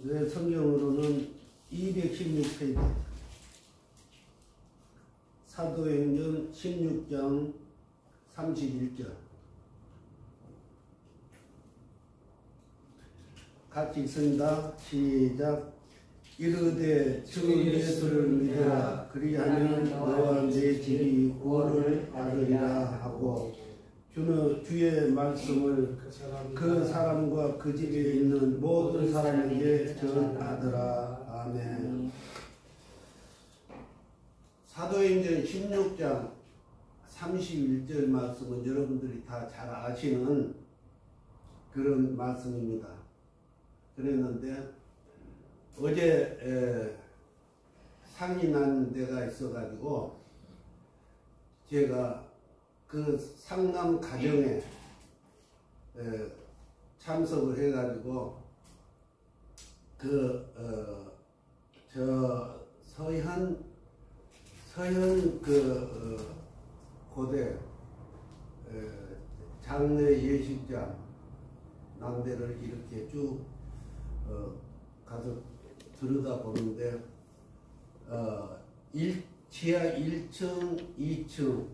성경으로는 216페이지 사도행전 16장 31절 같이 읽습니다. 시작. 이르되 주 예수를 믿으라. 그리하면 너와 네 집이 구원을 받으리라 하고 주의 말씀을 그 사람과 그 집에 있는 모든 사람에게 전하더라. 아멘. 사도행전 16장 31절 말씀은 여러분들이 다 잘 아시는 그런 말씀입니다. 그랬는데 어제 상이 난 데가 있어가지고 제가 그 상남 가정에 참석을 해가지고 저 서현 고대 장례 예식장 남대를 이렇게 쭉 가서 들여다보는데 지하 1층, 2층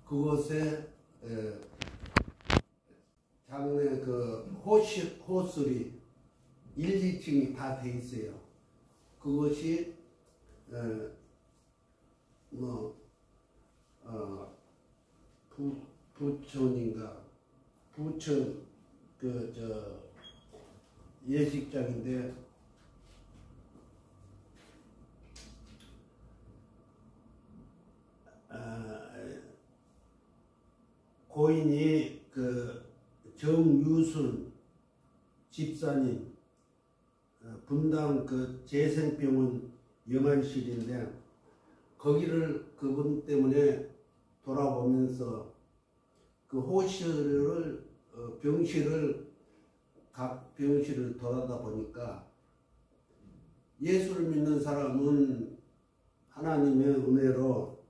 그곳에 장례 호술이 1, 2층이 다 돼 있어요. 그것이 부촌인가 부천 예식장인데 고인이 정유순 집사님 분당 재생병원 영안실인데 거기를 그분 때문에 돌아보면서 그 호실을 병실을 각 병실을 돌아다 보니까 예수를 믿는 사람은 하나님의 은혜로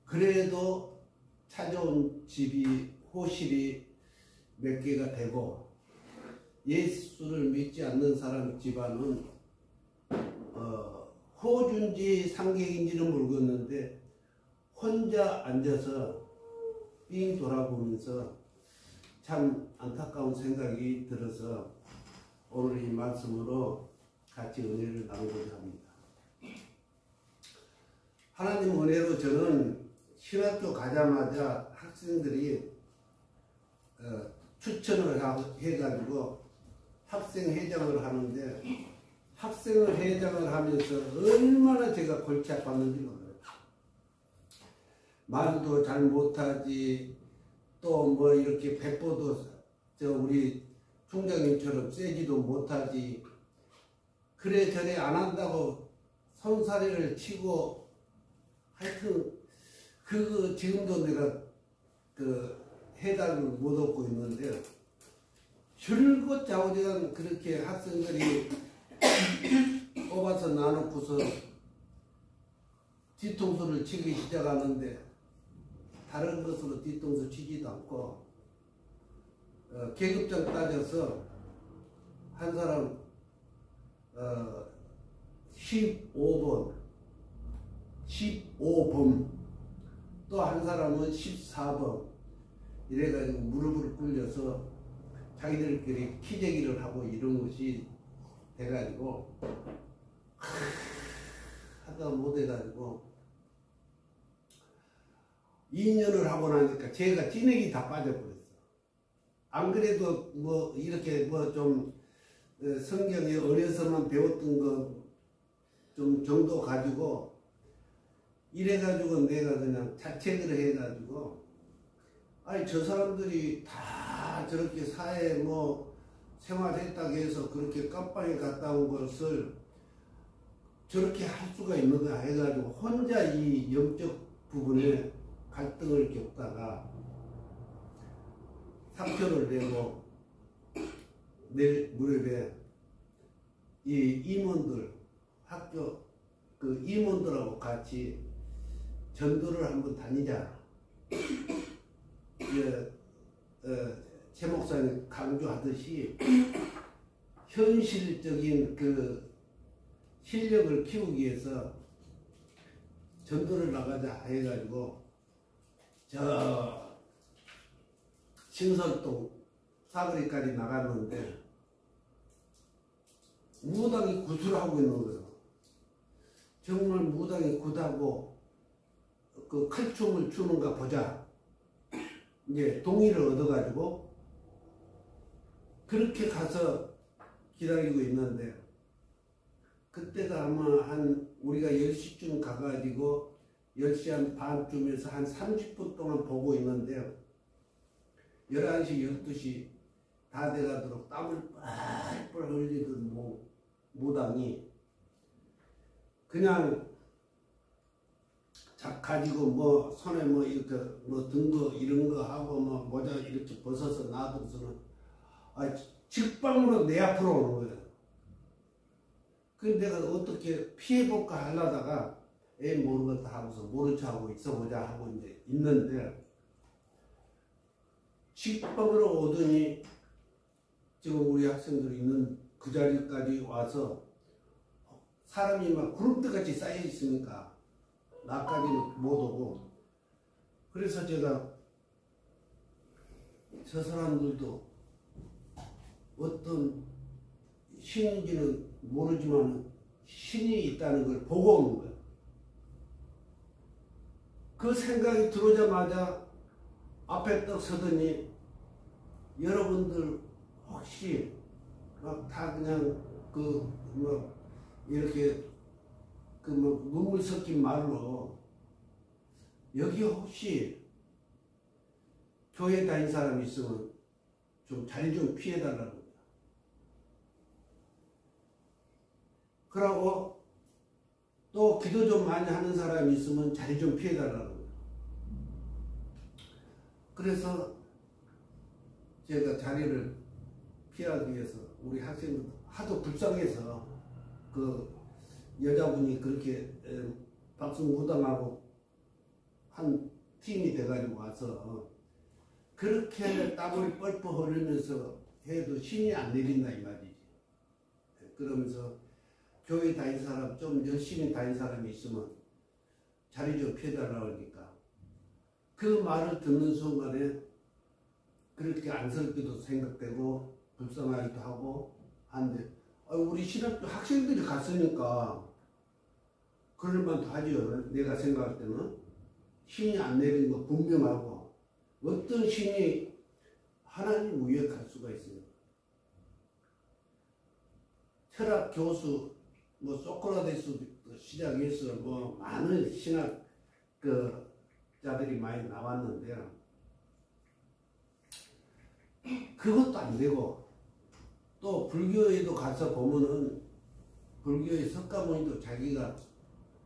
그래도 찾아온 집이 호실이 몇 개가 되고 예수를 믿지 않는 사람 집안은 호주인지 상객인지는 모르겠는데 혼자 앉아서 삥 돌아보면서 참 안타까운 생각이 들어서 오늘 이 말씀으로 같이 은혜를 나누고자 합니다. 하나님 은혜로 저는 신학교 가자마자 학생들이 추천을 해가지고 학생회장을 하는데 학생회장을 하면서 얼마나 제가 골치 아팠는지 몰라요. 말도 잘 못하지 또 뭐 이렇게 배포도 우리 총장님처럼 세지도 못하지 그래 저래 안 한다고 손사래를 치고 하여튼 지금도 내가 해답을 못 얻고 있는데 줄곧 좌우지간 그렇게 학생들이 뽑아서 나놓고서 뒤통수를 치기 시작하는데 다른 것으로 뒤통수 치지도 않고 계급장 따져서 한 사람 15번 또 한 사람은 14번 이래가지고 무릎을 꿇려서 자기들끼리 키재기를 하고 이런 것이 돼가지고 하다 못해가지고 2년을 하고 나니까 제가 진액이 다 빠져버렸어. 안 그래도 뭐 이렇게 뭐 좀 성경에 어려서만 배웠던 거 좀 정도 가지고 이래가지고 내가 그냥 자책을 해가지고 아니 저 사람들이 다 저렇게 사회에 뭐 생활했다고 해서 그렇게 깜빵에 갔다 온 것을 저렇게 할 수가 있는가 해가지고 혼자 이 영적 부분에 갈등을 겪다가 상처를 내고 내 무릎에 이 임원들 학교 임원들하고 같이 전도를 한번 다니자. 최 목사님 강조하듯이 현실적인 그 실력을 키우기 위해서 전도를 나가자 해가지고 저 신설동 사거리까지 나갔는데 무당이 굿을 하고 있는 거예요. 정말 무당이 굿하고 그 칼춤을 추는가 보자. 이제 동의를 얻어가지고 그렇게 가서 기다리고 있는데 그때가 아마 한 우리가 10시쯤 가가지고 10시 한 반쯤에서 한 30분 동안 보고 있는데요. 11시, 12시 다 돼가도록 땀을 뻘뻘 흘리던 무당이 그냥 가지고 뭐 손에 뭐 이렇게 뭐 등도 이런 거 하고 뭐 모자 이렇게 벗어서 놔두고서는 직방으로 내 앞으로 오는 거예요. 그래서 내가 어떻게 피해볼까 하려다가 모르겠다 하고서 모른 척하고 있어보자 하고 이제 있는데 직방으로 오더니 지금 우리 학생들이 있는 그 자리까지 와서 사람이 막 구름대같이 쌓여 있으니까 나까지는 못 오고 그래서 제가 저 사람들도 어떤 신인지는 모르지만 신이 있다는 걸 보고 오는 거예요. 그 생각이 들어오자마자 앞에 떡 서더니 여러분들 혹시 막 다 그냥 그 뭐 이렇게 그 뭐 눈물 섞인 말로 여기 혹시 교회 다닌 사람 있으면 좀 자리 좀 피해달라는 거야. 그러고 또 기도 좀 많이 하는 사람이 있으면 자리 좀 피해달라는 거야. 그래서 제가 자리를 피하기 위해서 우리 학생들 하도 불쌍해서 그 여자분이 그렇게 박수무당하고 한 팀이 돼가지고 와서 그렇게 땀을 뻘뻘 흘리면서 해도 신이 안 내린다 이 말이지. 그러면서 교회 다닌 사람 좀 열심히 다닌 사람이 있으면 자리 좀 피해달라고 하니까 그 말을 듣는 순간에 그렇게 안쓰럽게도 생각되고 불쌍하기도 하고 한데 우리 신학교 학생들이 갔으니까 그럴만도 하죠. 내가 생각할 때는 신이 안 내리는 거 분명하고 어떤 신이 하나님 위에 갈 수가 있어요. 철학 교수 뭐 소크라테스부터 시작해서 뭐 많은 신학 그 자들이 많이 나왔는데 그것도 안 되고 또 불교에도 가서 보면은 불교의 석가모니도 자기가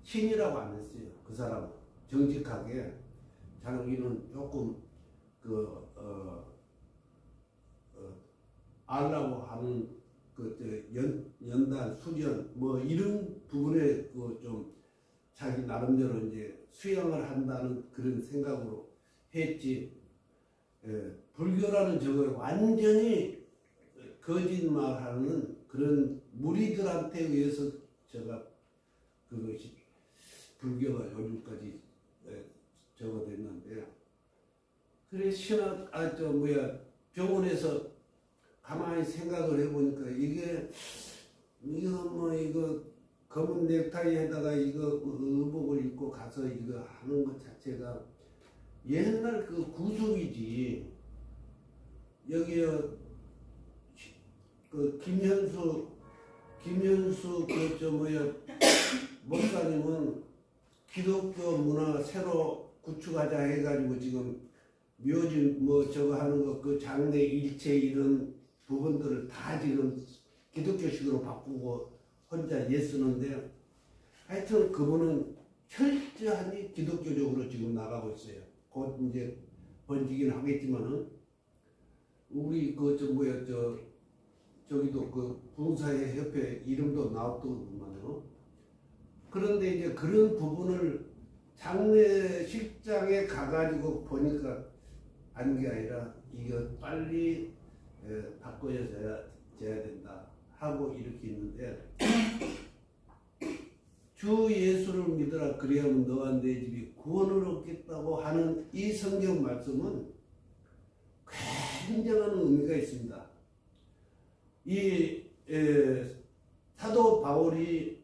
신이라고 안 했어요. 그 사람은 정직하게 자기는 조금 알라고 하는 연단 수련 뭐 이런 부분에 좀 자기 나름대로 이제 수양을 한다는 그런 생각으로 했지. 불교라는 저걸 완전히 거짓말하는 그런 무리들한테 의해서 제가 그것이 불교가 요즘까지 저거 됐는데 그래 신학 병원에서 가만히 생각을 해보니까 이거 검은 넥타이에다가 이거 의복을 입고 가서 이거 하는 것 자체가 옛날 그 구속이지. 여기요 그 김현수 목사님은 기독교 문화 새로 구축하자 해가지고 지금 묘지 뭐 저거 하는 거 그 장례 일체 이런 부분들을 다 지금 기독교식으로 바꾸고 혼자 예쓰는데 하여튼 그분은 철저하게 기독교적으로 지금 나가고 있어요. 곧 이제 번지긴 하겠지만은 우리 저기도 그 부흥사회 협회 이름도 나왔더구만요. 그런데 이제 그런 부분을 장례식장에 가가지고 보니까 하는 게 아니라 이거 빨리 바꿔줘야 된다 하고 이렇게 있는데 주 예수를 믿어라 그리하면 너와 내 집이 구원을 얻겠다고 하는 이 성경 말씀은 굉장한 의미가 있습니다. 이 사도 바울이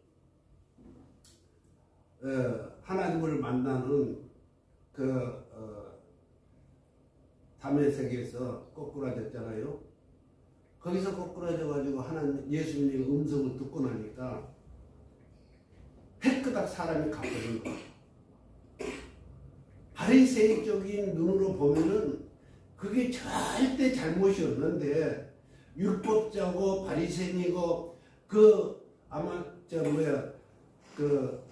하나님을 만나는 그 다메섹에서 거꾸라졌잖아요. 거기서 거꾸라져 가지고 하나님 예수님의 음성을 듣고 나니까 헷그닥 사람이 갚아준 거예요. 바리새인적인 눈으로 보면은 그게 절대 잘못이 없는데 율법자고 바리새인이고 아마 그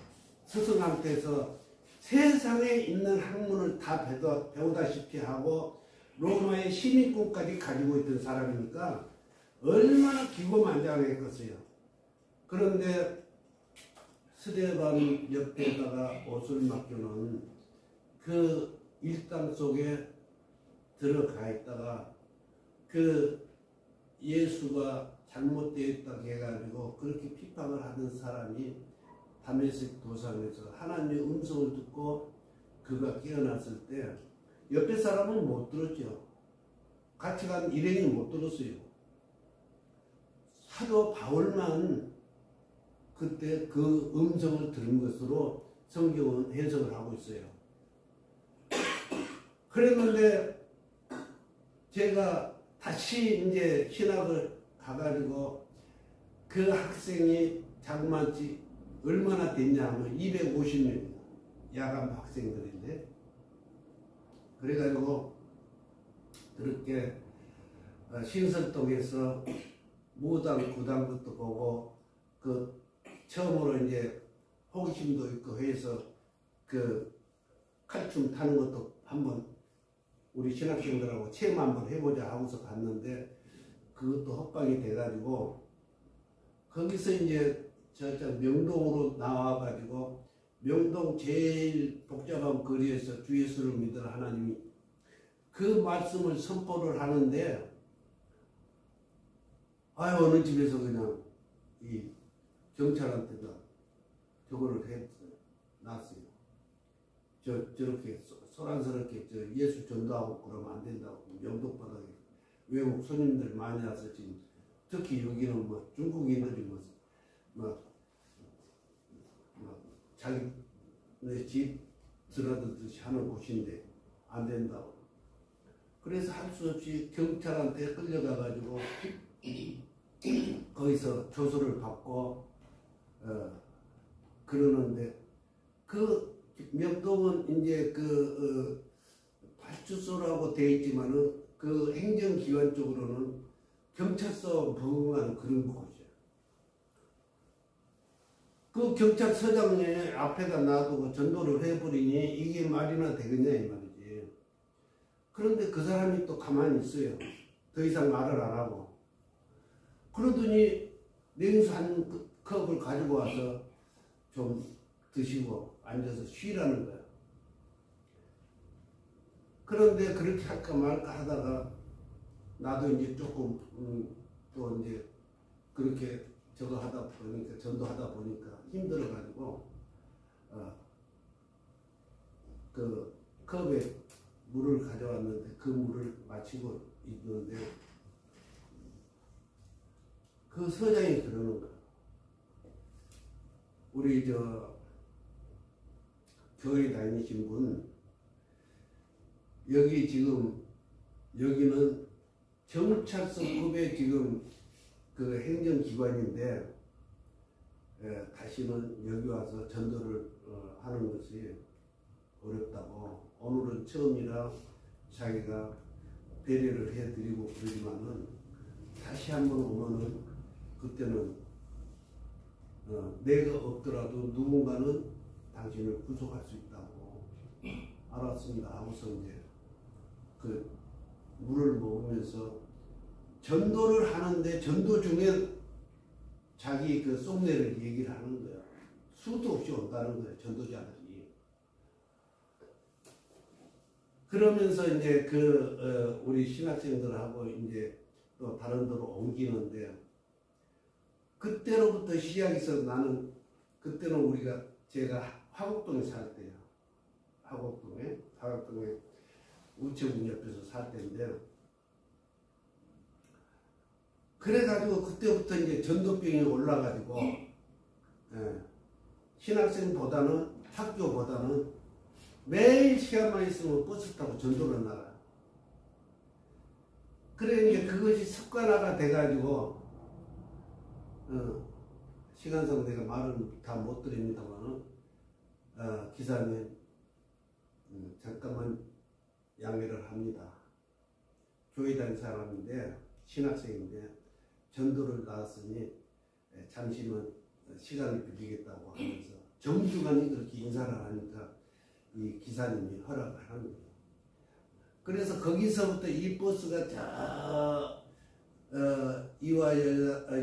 스승한테서 세상에 있는 학문을 다 배우다시피 하고 로마의 시민권까지 가지고 있던 사람이니까 얼마나 기고만장했겠어요. 그런데 스데반 옆에다가 옷을 맡겨놓은 그 일당 속에 들어가 있다가 그 예수가 잘못되어 있다고 해가지고 그렇게 비판을 하던 사람이 다메섹 도상에서 하나님의 음성을 듣고 그가 깨어났을 때 옆에 사람은 못 들었죠. 같이 간 일행이 못 들었어요. 사도 바울만 그때 그 음성을 들은 것으로 성경은 해석을 하고 있어요. 그랬는데 제가 다시 이제 신학을 가가지고 그 학생이 자그마치 얼마나 됐냐 하면 250명 야간 학생들인데 그래가지고 그렇게 신설동에서 무당 구당것도 보고 그 처음으로 이제 호기심도 있고 해서 그 칼춤 타는 것도 한번 우리 신학생들하고 체험 한번 해보자 하고서 갔는데 그것도 헛방이 돼가지고 거기서 이제 저쪽 명동으로 나와가지고 명동 제일 복잡한 거리에서 주 예수를 믿으라 하나님이 그 말씀을 선포를 하는데 어느 집에서 그냥 이 경찰한테다 저거를 해놨어요. 저렇게 소란스럽게 예수 전도하고 그러면 안 된다고 명동바닥에 외국 손님들 많이 와서 지금 특히 여기는 뭐 중국인들이 자기 집 들어가듯이 하는 곳인데 안 된다고. 그래서 할 수 없이 경찰한테 끌려가가지고 거기서 조수를 받고 그러는데 그 명동은 이제 발주소라고 되어 있지만은 그 행정기관 쪽으로는 경찰서 부응하는 그런 곳이에요. 그 경찰서장의 앞에다 놔두고 전도를 해버리니 이게 말이나 되겠냐 이 말이지. 그런데 그 사람이 또 가만히 있어요. 더 이상 말을 안 하고. 그러더니 냉수 한 컵을 가지고 와서 좀 드시고 앉아서 쉬라는 거야. 그런데 그렇게 할까 말까 하다가 나도 이제 조금 또 이제 그렇게 저거 하다 보니까 전도하다 보니까 힘들어가지고 그 컵에 물을 가져왔는데 그 물을 마시고 있는데 그 서장이 그러는 거야. 우리 교회 다니신 분 여기 지금 여기는 경찰서급의 지금 그 행정기관인데 다시는 여기 와서 전도를 하는 것이 어렵다고. 오늘은 처음이라 자기가 배려를 해드리고 그러지만은 다시 한번 오면은 그때는 내가 없더라도 누군가는 당신을 구속할 수 있다고. 알았습니다 하고서 이제 그 물을 먹으면서 전도를 하는데 전도 중에 자기 그 속내를 얘기를 하는 거야. 수도 없이 온다는 거야 전도자들이. 그러면서 이제 우리 신학생들하고 이제 또 다른 데로 옮기는데 그때로부터 시작해서 나는 그때는 제가 화곡동에 살 때요. 화곡동에 우체국 옆에서 살 때인데 그래가지고 그때부터 이제 전도병이 올라가지고 신학생보다는 학교보다는 매일 시간만 있으면 버스 타고 전도를 나가요. 그래 이제 그것이 습관화가 돼가지고 시간상 내가 말은 다 못 드립니다만 기사님 잠깐만 양해를 합니다. 교회 다닌 사람인데 신학생인데 전도를 나왔으니 잠시만 시간을 빌리겠다고 하면서 정주간이 그렇게 인사를 하니까 이 기사님이 허락을 하는 거예요. 그래서 거기서부터 이 버스가 이화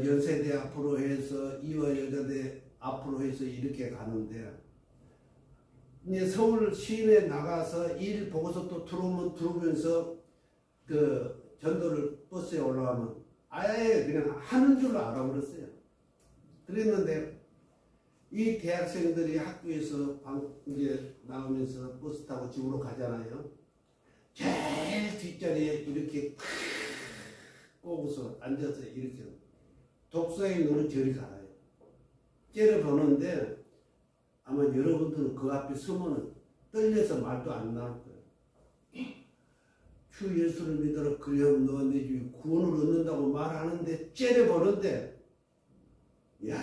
연세대 앞으로 해서 이화 여자대 앞으로 해서 이렇게 가는데 이제 서울 시내 나가서 일 보고서 또 들어오면서 그 전도를 버스에 올라가면 아예 그냥 하는 줄로 알아버렸어요. 그랬는데 이 대학생들이 학교에서 이제 나오면서 버스 타고 집으로 가잖아요. 제일 뒷자리에 이렇게 꼬고서 앉아서 이렇게 독서에 눈을 저리 가요. 째려보는데 아마 여러분들은 그 앞에 서면은 떨려서 말도 안 나올 거예요. 주 예수를 믿어라 그리하면 너와 내 집이 구원을 얻는다고 말하는데 째려보는데 야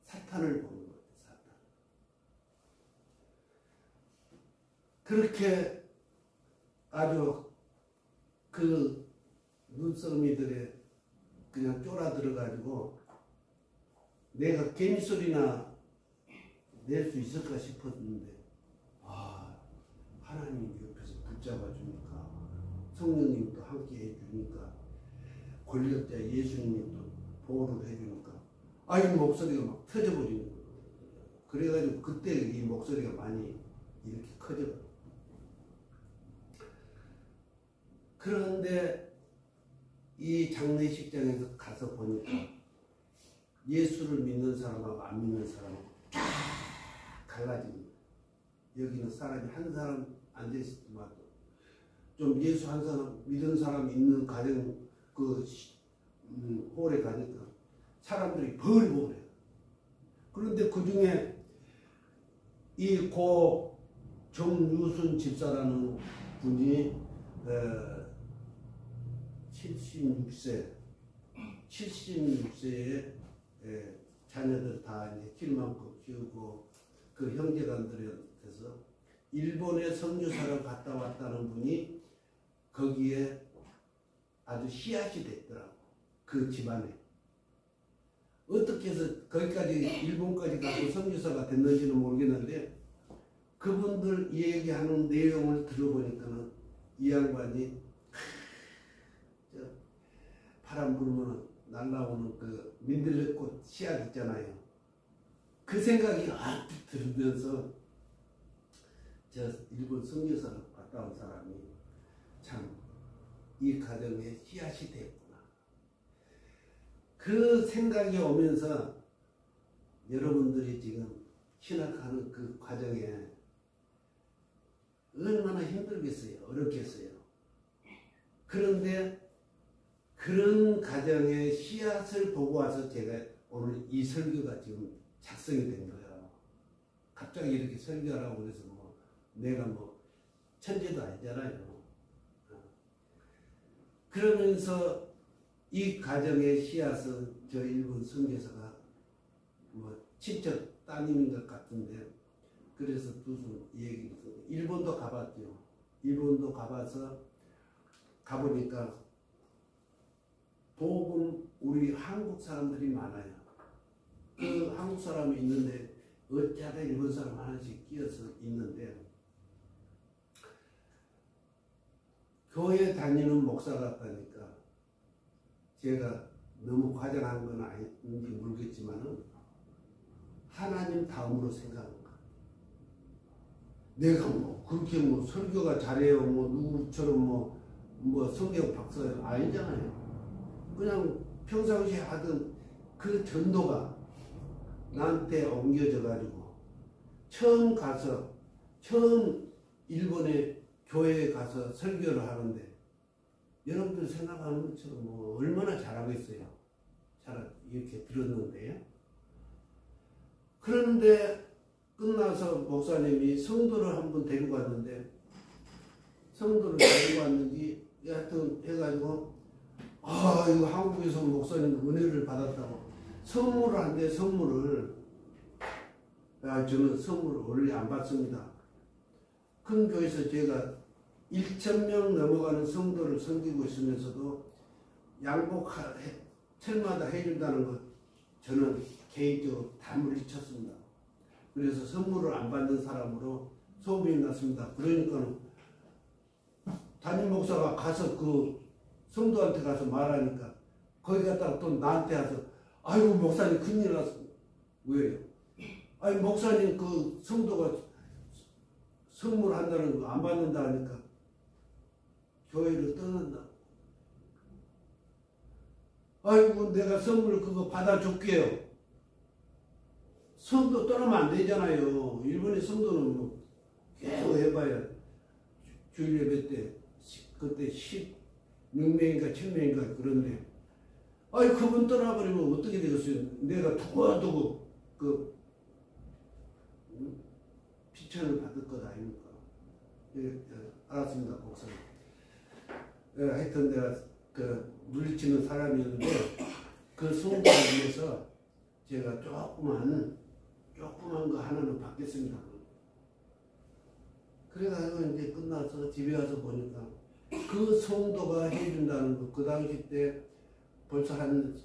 사탄을 보는 거예요. 사탄. 그렇게 아주 그 눈썰미들에 그냥 쫄아들어가지고 내가 개미소리나 낼 수 있을까 싶었는데 하나님이 옆에서 붙잡아 주니까 성령님도 함께 해주니까 권력자 예수님이 또 보호를 해주니까 이 목소리가 막 터져버리는 거예요. 그래가지고 그때 이 목소리가 많이 이렇게 커져요. 그런데 이 장례식장에서 가서 보니까 예수를 믿는 사람하고 안 믿는 사람하고 쫙 갈라집니다. 여기는 사람이 한 사람 앉아있을 때마다 좀 예수 한 사람 믿은 사람 있는 가정 홀에 가니까 사람들이 벌벌해요. 그런데 그 중에 이 고 정유순 집사라는 분이 76세에 자녀들 다 이제 키만큼 키우고 그 형제간들한테서 일본에 선교사를 갔다 왔다는 분이 거기에 아주 씨앗이 됐더라고. 그 집안에. 어떻게 해서 거기까지 일본까지 가서 선교사가 됐는지는 모르겠는데 그분들 얘기하는 내용을 들어보니까는 이 양반이 바람 불면 날라오는 그 민들레꽃 씨앗 있잖아요. 그 생각이 아득 들으면서 저 일본 선교사를 갔다 온 사람이 참 이 가정에 씨앗이 됐구나. 그 생각이 오면서 여러분들이 지금 신학하는 그 과정에 얼마나 힘들겠어요. 어렵겠어요. 그런데 그런 가정의 씨앗을 보고 와서 제가 오늘 이 설교가 지금 작성이 된 거예요. 갑자기 이렇게 설교하라고 그래서 내가 천재도 아니잖아요. 그러면서 이 가정의 씨앗은 저 일본 선교사가 친척 따님인 것 같은데 그래서 무슨 얘기를 일본도 가봤죠. 일본도 가보니까 복음 우리 한국 사람들이 많아요. 그 한국 사람이 있는데 어쩌다 일본 사람 하나씩 끼어서 있는데 교회 다니는 목사 같다니까 제가 너무 과장한 건 아닌지 모르겠지만은 하나님 다음으로 생각하는 거. 내가 그렇게 설교가 잘해요 누구처럼 성경 박사 아니잖아요. 그냥 평상시에 하던 그 전도가 나한테 옮겨져 가지고 처음 일본에 교회에 가서 설교를 하는데 여러분들 생각하는 것처럼 뭐 얼마나 잘하겠어요. 잘 이렇게 들었는데요. 그런데 끝나서 목사님이 성도를 한번 데리고 왔는데 성도를 데리고 왔는지 하여튼 해가지고 이거 한국에서 목사님 은혜를 받았다고 선물을 한대. 선물을 저는 선물을 원래 안 받습니다. 큰 교회에서 제가 1,000명 넘어가는 성도를 섬기고 있으면서도 양복 철마다 해준다는 것 저는 개인적으로 다 물리쳤습니다. 그래서 선물을 안 받는 사람으로 소문이 났습니다. 그러니까 담임 목사가 가서 그 성도한테 가서 말하니까 거기 갔다가 또 나한테 와서 아이고 목사님 큰일 났습니다. 왜요? 아니 목사님 그 성도가 선물한다는 거 안 받는다 하니까 교회를 떠난다. 아이고 내가 선물 그거 받아줄게요. 성도 떠나면 안 되잖아요. 일본의 성도는 뭐 계속 해봐야 주일 예배 때 그때 16명인가 7명인가 그런데 아이 그분 떠나버리면 어떻게 되겠어요? 내가 두고두고 그 비천을 받을 것 아닙니까? 알았습니다, 목사님. 하여튼 내가 그 물리치는 사람이었는데 그 성도를 위해서 제가 조그만 거 하나는 받겠습니다. 그래가지고 이제 끝나서 집에 와서 보니까 그 성도가 해준다는 거, 그 당시 때 벌써 한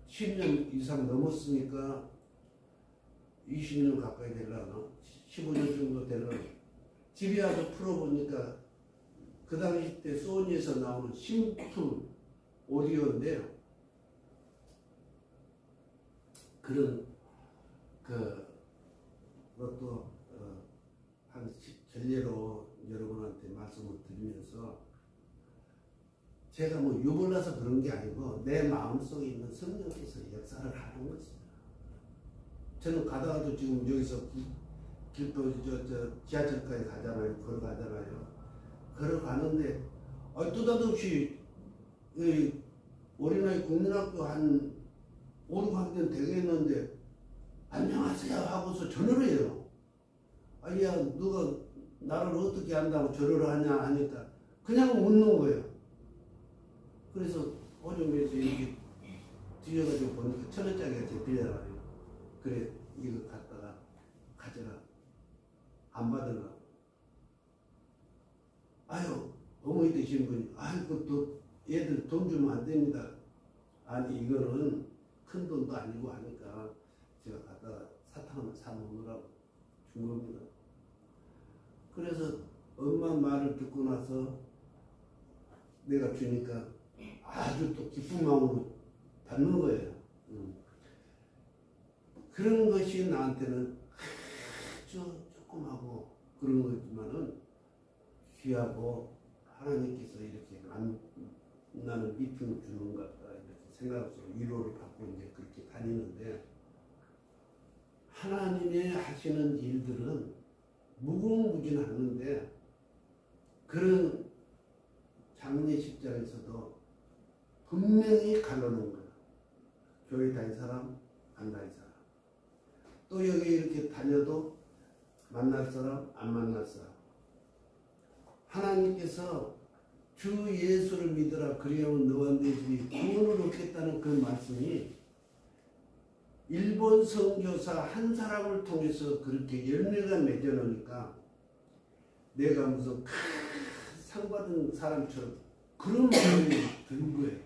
10년 이상 넘었으니까 20년 가까이 되려나? 15년 정도 되려나? 집에 와서 풀어보니까 그 당시 때 소니에서 나오는 심투 오디오인데요. 그런 그것도 한 전례로 여러분한테 말씀을 드리면서 제가 뭐 유불나서 그런 게 아니고 내 마음속에 있는 성령께서 역사를 하는 것입니다. 저는 가다가도 지금 여기서 길도 지하철까지 가잖아요. 걸어가잖아요. 걸어가는데 느닷없이 어린아이 국민학교 한 5, 6학년 되겠는데 안녕하세요 하고서 전화를 해요. 야 너가 나를 어떻게 한다고 전화를 하냐 하니까 그냥 묻는 거예요. 그래서 오줌에서 이렇게 뒤져가지고 보니까 1,000원짜리가 제 빌려가지고 그래 이거 갖다가 가져라. 안 받으라. 아유 어머니 되신 분이 아이고 또 얘들 돈 주면 안 됩니다. 아니 이거는 큰 돈도 아니고 하니까 제가 갖다가 사탕 하나 사 먹으라고 준 겁니다. 그래서 엄마 말을 듣고 나서 내가 주니까 아주 또 기쁜 마음으로 받는 거예요. 그런 것이 나한테는 아주 조그마하고 그런 거지만은 귀하고 하나님께서 이렇게 나는 리필을 주는 것 같다 이렇게 생각해서 위로를 받고 이제 그렇게 다니는데 하나님의 하시는 일들은 무궁무진하는데 그런 장례식장에서도 분명히 갈라놓은 거야. 교회 다닌 사람, 안 다닌 사람. 또 여기 이렇게 다녀도 만날 사람, 안 만날 사람. 하나님께서 주 예수를 믿으라 그리하면 너와 네 집이 구원을 얻겠다는 그 말씀이 일본 선교사 한 사람을 통해서 그렇게 열매가 맺어놓으니까 내가 무슨 큰 상 받은 사람처럼 그런 마음이 드는 거예요.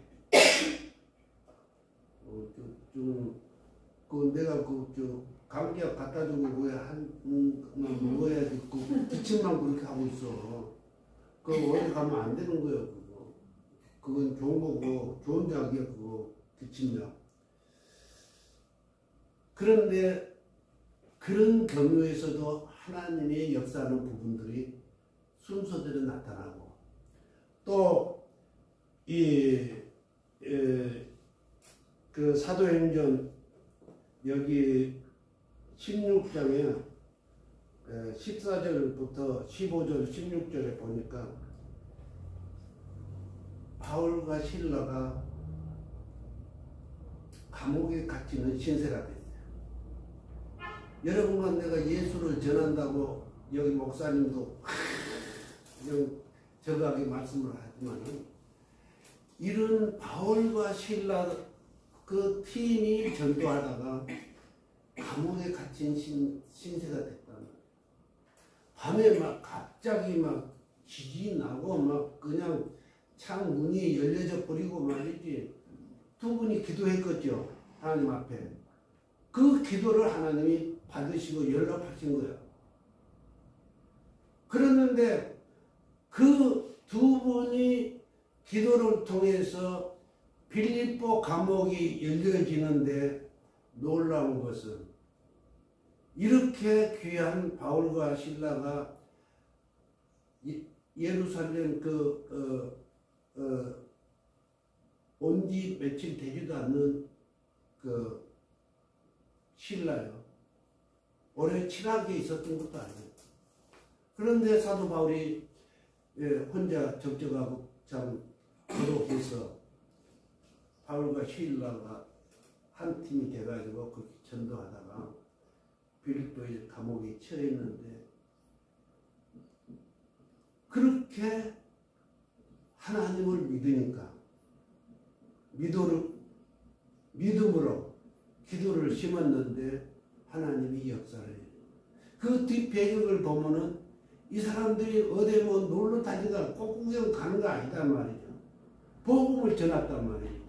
내가 감기약 갖다 주고 왜 먹어야지 기침만 그렇게 하고 있어. 그거 어디 가면 안 되는 거예요. 그건 좋은 거고 좋은 약이야 그거 기침약. 그런데 그런 경우에서도 하나님의 역사하는 부분들이 순서대로 나타나고 또 그 사도행전 여기 16장에 14절부터 15절 16절에 보니까 바울과 실라가 감옥에 갇히는 신세가 됐어요. 여러분과 내가 예수를 전한다고 여기 목사님도 그냥 저하게 말씀을 하지만 이런 바울과 실라 그 팀이 전도하다가 감옥에 갇힌 신세가 됐단 말이에요. 밤에 막 갑자기 막 지진이 나고 막 그냥 창 문이 열려져 버리고 말이지. 두 분이 기도했겠죠. 하나님 앞에. 그 기도를 하나님이 받으시고 연락하신 거예요. 그랬는데 그 두 분이 기도를 통해서 빌립보 감옥이 열려지는데 놀라운 것은 이렇게 귀한 바울과 실라가 예루살렘 온 지 며칠 되지도 않는 그 실라요. 오래 친하게 있었던 것도 아니에요. 그런데 사도 바울이 혼자 적적하고 참 고독해서 바울과 실라가 한 팀이 돼가지고 그렇게 전도하다가 빌립보의 감옥에 처했는데 그렇게 하나님을 믿으니까 믿음으로 기도를 심었는데 하나님이 역사를 해요. 그 뒷 배경을 보면은 이 사람들이 어디 뭐 놀러 다니다가 꽃구경 가는 거 아니단 말이죠. 복음을 전했단 말이에요.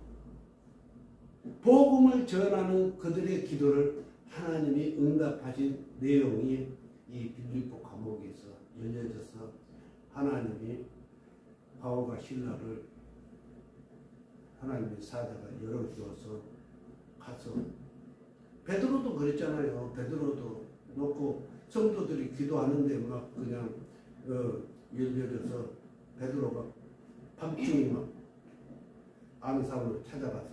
복음을 전하는 그들의 기도를 하나님이 응답하신 내용이 이 빌립보 감옥에서 열려져서 하나님이 바울과 실라를 하나님의 사자가 열어주어서 가서 베드로도 그랬잖아요. 베드로도 놓고 성도들이 기도하는데 막 그냥 열려져서 베드로가 밤중에 막 앙상으로 찾아가서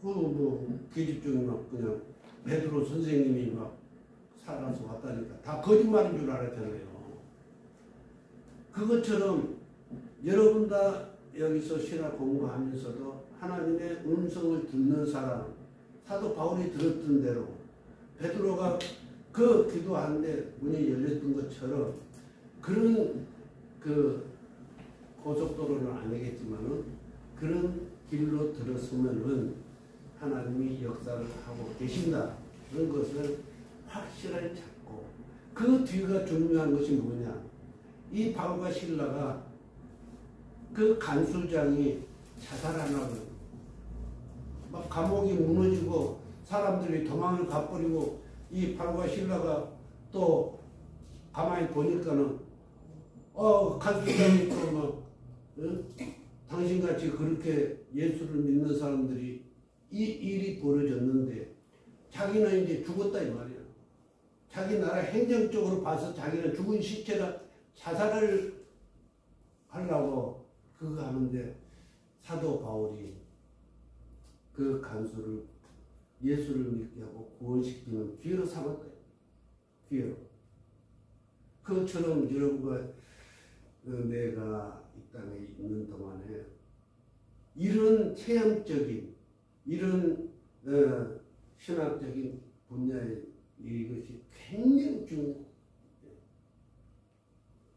뭐 계집중이 막 그냥 베드로 선생님이 막 살아서 왔다니까 다 거짓말인 줄 알았잖아요. 그것처럼 여러분 다 여기서 신학 공부하면서도 하나님의 음성을 듣는 사람, 사도 바울이 들었던 대로 베드로가 그 기도하는데 문이 열렸던 것처럼 그런 그 고속도로는 아니겠지만은 그런 길로 들었으면은 하나님이 역사를 하고 계신다. 그런 것을 확실하게 찾고 그 뒤가 중요한 것이 뭐냐. 이 바울과 실라가 그 간수장이 자살하려고 막 감옥이 무너지고 사람들이 도망을 가버리고 이 바울과 실라가 또 가만히 보니까는 간수장이 또 막 당신같이 그렇게 예수를 믿는 사람들이 이 일이 벌어졌는데 자기는 이제 죽었다 이 말이야. 자기 나라 행정적으로 봐서 자기는 죽은 시체라 자살을 하려고 그거 하는데 사도 바울이 그 간수를 예수를 믿게 하고 구원시키는 기회로 삼았다. 기회로. 그것처럼 여러분과 내가 이 땅에 있는 동안에 이런 체험적인 이런 신학적인 분야의 이것이 굉장히 중요해요.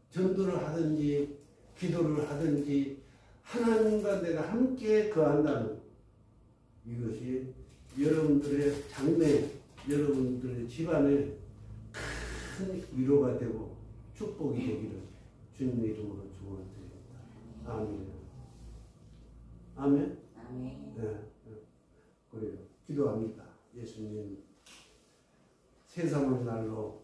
전도를 하든지 기도를 하든지 하나님과 내가 함께 거한다는 이것이 여러분들의 장래, 여러분들의 집안에 큰 위로가 되고 축복이 되기를 주님의 이름으로 축원드립니다. 아멘. 아멘. 아멘. 네. 그래요. 기도합니다. 예수님 세상의 날로